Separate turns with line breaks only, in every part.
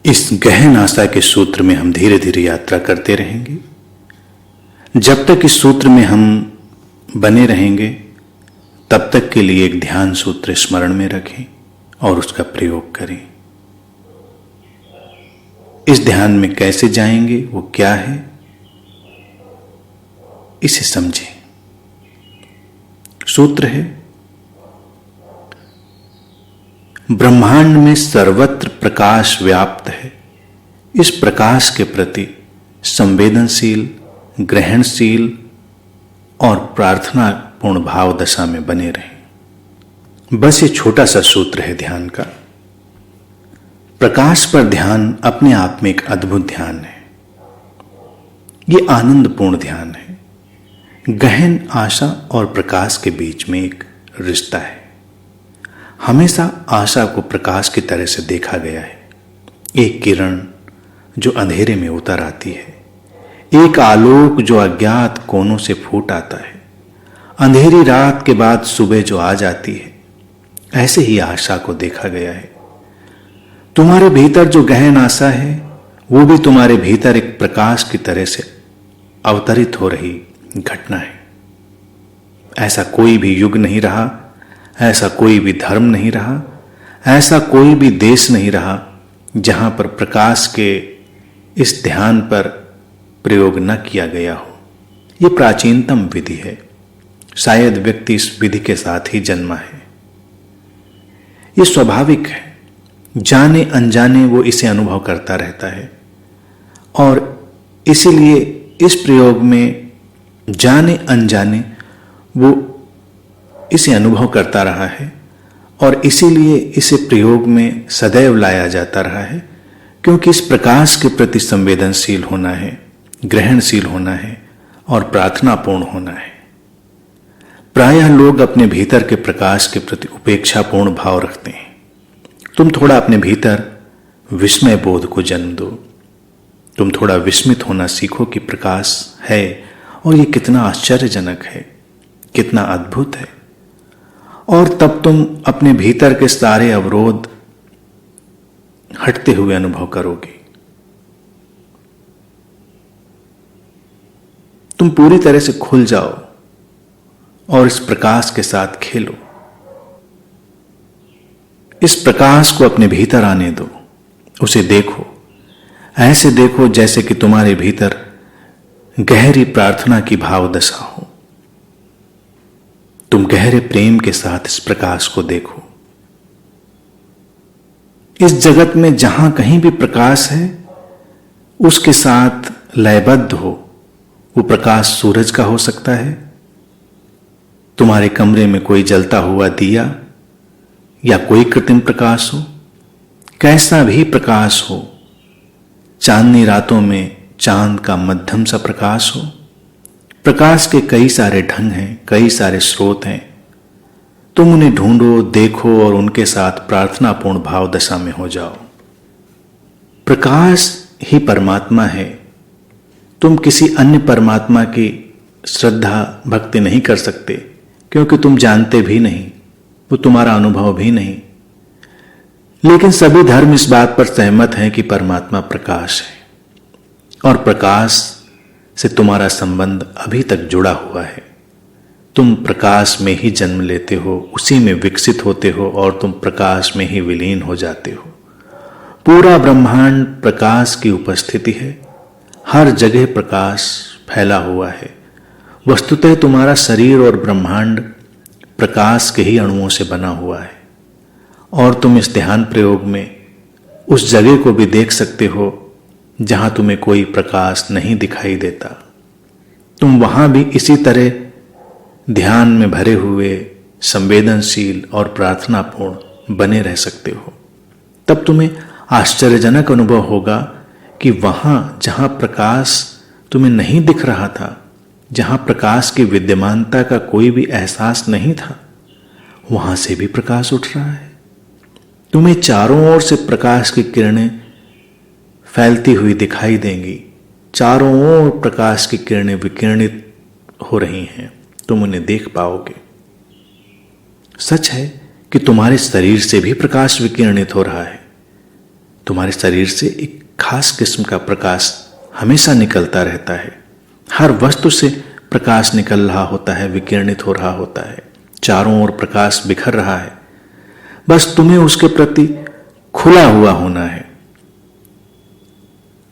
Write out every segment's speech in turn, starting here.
इस गहन आशा के सूत्र में हम धीरे धीरे यात्रा करते रहेंगे। जब तक इस सूत्र में हम बने रहेंगे तब तक के लिए एक ध्यान सूत्र स्मरण में रखें और उसका प्रयोग करें। इस ध्यान में कैसे जाएंगे, वो क्या है, इसे समझें। सूत्र है, ब्रह्मांड में सर्वत्र प्रकाश व्याप्त है। इस प्रकाश के प्रति संवेदनशील, ग्रहणशील और प्रार्थनापूर्ण भाव दशा में बने रहें। बस ये छोटा सा सूत्र है ध्यान का। प्रकाश पर ध्यान अपने आप में एक अद्भुत ध्यान है। ये आनंदपूर्ण ध्यान है। गहन आशा और प्रकाश के बीच में एक रिश्ता है। हमेशा आशा को प्रकाश की तरह से देखा गया है। एक किरण जो अंधेरे में उतर आती है, एक आलोक जो अज्ञात कोनों से फूट आता है, अंधेरी रात के बाद सुबह जो आ जाती है, ऐसे ही आशा को देखा गया है। तुम्हारे भीतर जो गहन आशा है वो भी तुम्हारे भीतर एक प्रकाश की तरह से अवतरित हो रही घटना है। ऐसा कोई भी युग नहीं रहा, ऐसा कोई भी धर्म नहीं रहा, ऐसा कोई भी देश नहीं रहा जहां पर प्रकाश के इस ध्यान पर प्रयोग न किया गया हो। यह प्राचीनतम विधि है। शायद व्यक्ति इस विधि के साथ ही जन्मा है। यह स्वाभाविक है। जाने अनजाने वो इसे अनुभव करता रहता है और इसीलिए इस प्रयोग में जाने अनजाने वो इसे अनुभव करता रहा है और इसीलिए इसे प्रयोग में सदैव लाया जाता रहा है, क्योंकि इस प्रकाश के प्रति संवेदनशील होना है, ग्रहणशील होना है और प्रार्थनापूर्ण होना है। प्रायः लोग अपने भीतर के प्रकाश के प्रति उपेक्षापूर्ण भाव रखते हैं। तुम थोड़ा अपने भीतर विस्मय बोध को जन्म दो। तुम थोड़ा विस्मित होना सीखो कि प्रकाश है और ये कितना आश्चर्यजनक है, कितना अद्भुत है। और तब तुम अपने भीतर के सारे अवरोध हटते हुए अनुभव करोगे। तुम पूरी तरह से खुल जाओ और इस प्रकाश के साथ खेलो। इस प्रकाश को अपने भीतर आने दो, उसे देखो। ऐसे देखो जैसे कि तुम्हारे भीतर गहरी प्रार्थना की भाव दशा हो। तुम गहरे प्रेम के साथ इस प्रकाश को देखो। इस जगत में जहां कहीं भी प्रकाश है उसके साथ लयबद्ध हो। वो प्रकाश सूरज का हो सकता है, तुम्हारे कमरे में कोई जलता हुआ दिया या कोई कृत्रिम प्रकाश हो, कैसा भी प्रकाश हो। चांदनी रातों में चांद का मध्यम सा प्रकाश हो। प्रकाश के कई सारे ढंग हैं, कई सारे स्रोत हैं। तुम उन्हें ढूंढो, देखो और उनके साथ प्रार्थनापूर्ण भाव दशा में हो जाओ। प्रकाश ही परमात्मा है। तुम किसी अन्य परमात्मा की श्रद्धा भक्ति नहीं कर सकते, क्योंकि तुम जानते भी नहीं, वो तुम्हारा अनुभव भी नहीं। लेकिन सभी धर्म इस बात पर सहमत हैं कि परमात्मा प्रकाश है और प्रकाश से तुम्हारा संबंध अभी तक जुड़ा हुआ है। तुम प्रकाश में ही जन्म लेते हो, उसी में विकसित होते हो और तुम प्रकाश में ही विलीन हो जाते हो। पूरा ब्रह्मांड प्रकाश की उपस्थिति है। हर जगह प्रकाश फैला हुआ है। वस्तुतः तुम्हारा शरीर और ब्रह्मांड प्रकाश के ही अणुओं से बना हुआ है और तुम इस ध्यान प्रयोग में उस जगह को भी देख सकते हो जहां तुम्हें कोई प्रकाश नहीं दिखाई देता। तुम वहां भी इसी तरह ध्यान में भरे हुए, संवेदनशील और प्रार्थनापूर्ण बने रह सकते हो। तब तुम्हें आश्चर्यजनक अनुभव होगा कि वहां जहां प्रकाश तुम्हें नहीं दिख रहा था, जहां प्रकाश की विद्यमानता का कोई भी एहसास नहीं था, वहां से भी प्रकाश उठ रहा है। तुम्हें चारों ओर से प्रकाश की किरणें फैलती हुई दिखाई देंगी। चारों ओर प्रकाश की किरणें विकिरणित हो रही हैं, तुम उन्हें देख पाओगे। सच है कि तुम्हारे शरीर से भी प्रकाश विकिरणित हो रहा है। तुम्हारे शरीर से एक खास किस्म का प्रकाश हमेशा निकलता रहता है। हर वस्तु से प्रकाश निकल रहा होता है, विकिरणित हो रहा होता है, चारों ओर प्रकाश बिखर रहा है। बस तुम्हें उसके प्रति खुला हुआ होना है,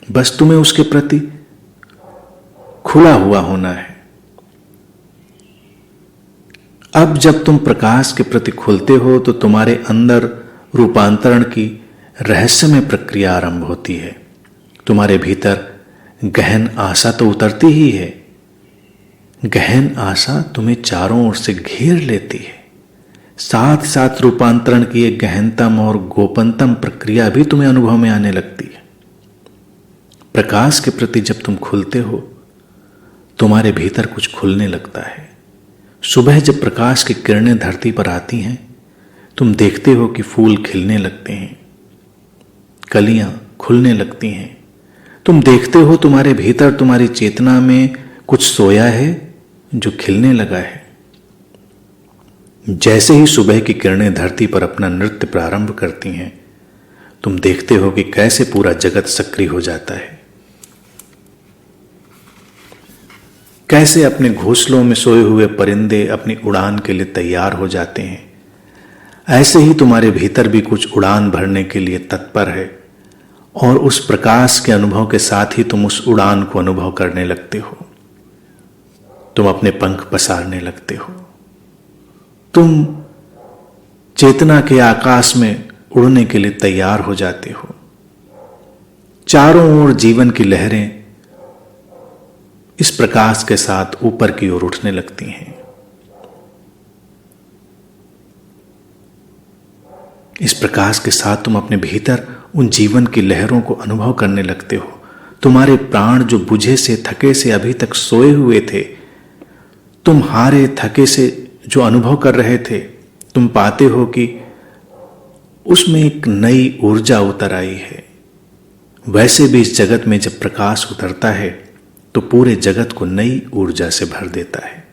बस तुम्हें उसके प्रति खुला हुआ होना है। अब जब तुम प्रकाश के प्रति खुलते हो तो तुम्हारे अंदर रूपांतरण की रहस्यमय प्रक्रिया आरंभ होती है। तुम्हारे भीतर गहन आशा तो उतरती ही है। गहन आशा तुम्हें चारों ओर से घेर लेती है। साथ साथ रूपांतरण की एक गहनतम और गोपनतम प्रक्रिया भी तुम्हें अनुभव में आने लगती है। प्रकाश के प्रति जब तुम खुलते हो, तुम्हारे भीतर कुछ खुलने लगता है। सुबह जब प्रकाश की किरणें धरती पर आती हैं, तुम देखते हो कि फूल खिलने लगते हैं, कलियां खुलने लगती हैं। तुम देखते हो तुम्हारे भीतर, तुम्हारी चेतना में कुछ सोया है जो खिलने लगा है। जैसे ही सुबह की किरणें धरती पर अपना नृत्य प्रारंभ करती हैं, तुम देखते हो कि कैसे पूरा जगत सक्रिय हो जाता है, कैसे अपने घोंसलों में सोए हुए परिंदे अपनी उड़ान के लिए तैयार हो जाते हैं। ऐसे ही तुम्हारे भीतर भी कुछ उड़ान भरने के लिए तत्पर है, और उस प्रकाश के अनुभव के साथ ही तुम उस उड़ान को अनुभव करने लगते हो। तुम अपने पंख पसारने लगते हो। तुम चेतना के आकाश में उड़ने के लिए तैयार हो जाते हो। चारों ओर जीवन की लहरें इस प्रकाश के साथ ऊपर की ओर उठने लगती हैं। इस प्रकाश के साथ तुम अपने भीतर उन जीवन की लहरों को अनुभव करने लगते हो। तुम्हारे प्राण जो बुझे से थके से अभी तक सोए हुए थे, तुम हारे थके से जो अनुभव कर रहे थे, तुम पाते हो कि उसमें एक नई ऊर्जा उतर आई है। वैसे भी इस जगत में जब प्रकाश उतरता है तो पूरे जगत को नई ऊर्जा से भर देता है।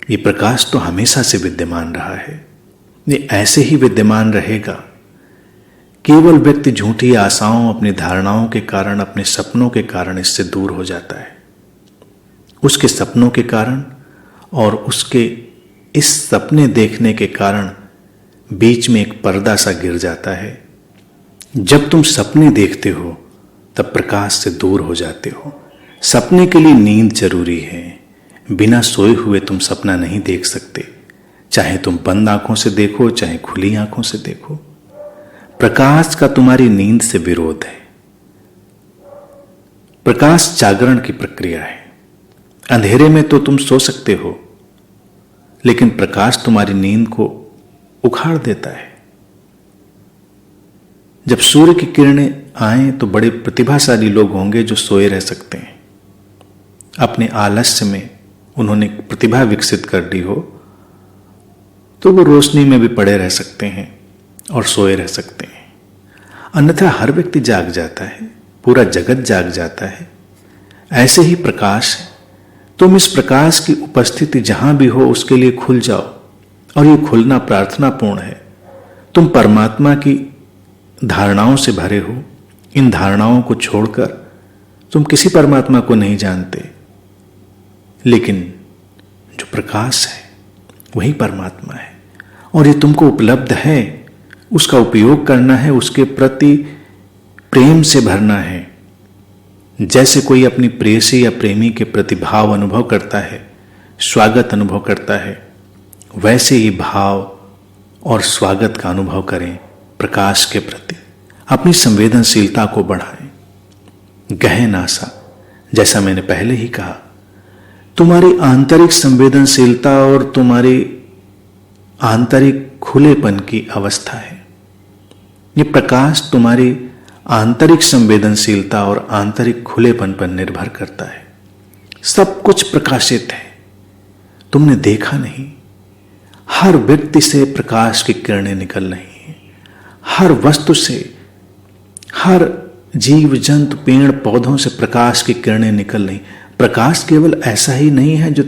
ये प्रकाश तो हमेशा से विद्यमान रहा है, ये ऐसे ही विद्यमान रहेगा। केवल व्यक्ति झूठी आशाओं, अपनी धारणाओं के कारण, अपने सपनों के कारण इससे दूर हो जाता है। उसके सपनों के कारण और उसके इस सपने देखने के कारण बीच में एक पर्दा सा गिर जाता है। जब तुम सपने देखते हो तब प्रकाश से दूर हो जाते हो। सपने के लिए नींद जरूरी है। बिना सोए हुए तुम सपना नहीं देख सकते, चाहे तुम बंद आंखों से देखो, चाहे खुली आंखों से देखो। प्रकाश का तुम्हारी नींद से विरोध है। प्रकाश जागरण की प्रक्रिया है। अंधेरे में तो तुम सो सकते हो, लेकिन प्रकाश तुम्हारी नींद को उखाड़ देता है। जब सूर्य की किरणें आएं तो बड़े प्रतिभाशाली लोग होंगे जो सोए रह सकते हैं। अपने आलस्य में उन्होंने प्रतिभा विकसित कर ली हो तो वो रोशनी में भी पड़े रह सकते हैं और सोए रह सकते हैं। अन्यथा हर व्यक्ति जाग जाता है, पूरा जगत जाग जाता है। ऐसे ही प्रकाश है। तुम इस प्रकाश की उपस्थिति जहां भी हो उसके लिए खुल जाओ, और ये खुलना प्रार्थनापूर्ण है। तुम परमात्मा की धारणाओं से भरे हो। इन धारणाओं को छोड़कर तुम किसी परमात्मा को नहीं जानते, लेकिन जो प्रकाश है वही परमात्मा है, और ये तुमको उपलब्ध है। उसका उपयोग करना है, उसके प्रति प्रेम से भरना है। जैसे कोई अपनी प्रेयसी या प्रेमी के प्रति भाव अनुभव करता है, स्वागत अनुभव करता है, वैसे ही भाव और स्वागत का अनुभव करें प्रकाश के प्रति। अपनी संवेदनशीलता को बढ़ाएं। गहन आशा, जैसा मैंने पहले ही कहा, तुम्हारी आंतरिक संवेदनशीलता और तुम्हारी आंतरिक खुलेपन की अवस्था है। ये प्रकाश तुम्हारी आंतरिक संवेदनशीलता और आंतरिक खुलेपन पर निर्भर करता है। सब कुछ प्रकाशित है, तुमने देखा नहीं। हर व्यक्ति से प्रकाश की किरणें निकल रही हैं। हर वस्तु से, हर जीव जंतु, पेड़ पौधों से प्रकाश की किरणें निकल रही। प्रकाश केवल ऐसा ही नहीं है जो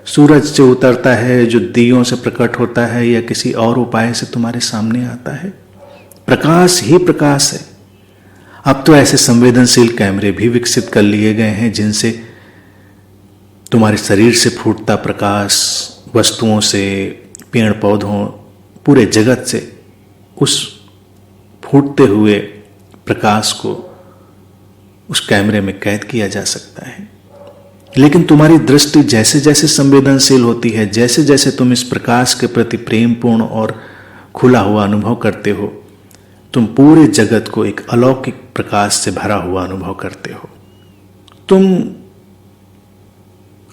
सूरज से उतरता है, जो दियों से प्रकट होता है, या किसी और उपाय से तुम्हारे सामने आता है। प्रकाश ही प्रकाश है। अब तो ऐसे संवेदनशील कैमरे भी विकसित कर लिए गए हैं जिनसे तुम्हारे शरीर से फूटता प्रकाश, वस्तुओं से, पेड़ पौधों, पूरे जगत से उस फूटते हुए प्रकाश को उस कैमरे में कैद किया जा सकता है। लेकिन तुम्हारी दृष्टि जैसे जैसे संवेदनशील होती है, जैसे जैसे तुम इस प्रकाश के प्रति प्रेमपूर्ण और खुला हुआ अनुभव करते हो, तुम पूरे जगत को एक अलौकिक प्रकाश से भरा हुआ अनुभव करते हो। तुम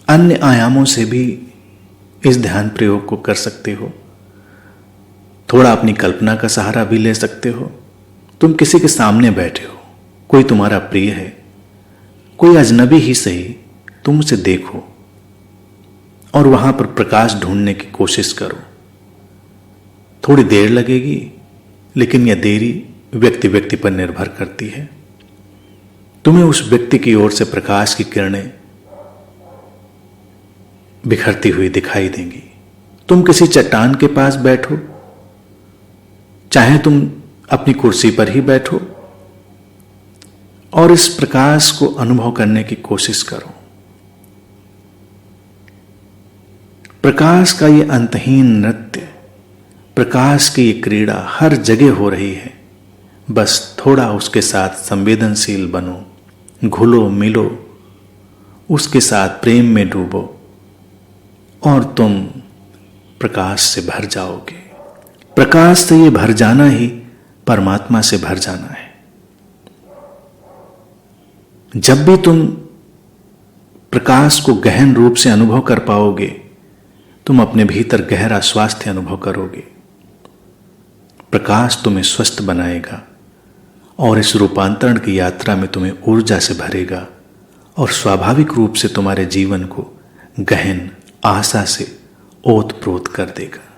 अन्य आयामों से भी इस ध्यान प्रयोग को कर सकते हो। थोड़ा अपनी कल्पना का सहारा भी ले सकते हो। तुम किसी के सामने बैठे हो, कोई तुम्हारा प्रिय है, कोई अजनबी ही सही, तुम उसे देखो और वहां पर प्रकाश ढूंढने की कोशिश करो। थोड़ी देर लगेगी, लेकिन यह देरी व्यक्ति व्यक्ति पर निर्भर करती है। तुम्हें उस व्यक्ति की ओर से प्रकाश की किरणें बिखरती हुई दिखाई देंगी। तुम किसी चट्टान के पास बैठो, चाहे तुम अपनी कुर्सी पर ही बैठो और इस प्रकाश को अनुभव करने की कोशिश करो। प्रकाश का ये अंतहीन नृत्य, प्रकाश की ये क्रीड़ा हर जगह हो रही है। बस थोड़ा उसके साथ संवेदनशील बनो, घुलो मिलो, उसके साथ प्रेम में डूबो और तुम प्रकाश से भर जाओगे। प्रकाश से ये भर जाना ही परमात्मा से भर जाना है। जब भी तुम प्रकाश को गहन रूप से अनुभव कर पाओगे, तुम अपने भीतर गहरा स्वास्थ्य अनुभव करोगे। प्रकाश तुम्हें स्वस्थ बनाएगा और इस रूपांतरण की यात्रा में तुम्हें ऊर्जा से भरेगा और स्वाभाविक रूप से तुम्हारे जीवन को गहन आशा से ओत प्रोत कर देगा।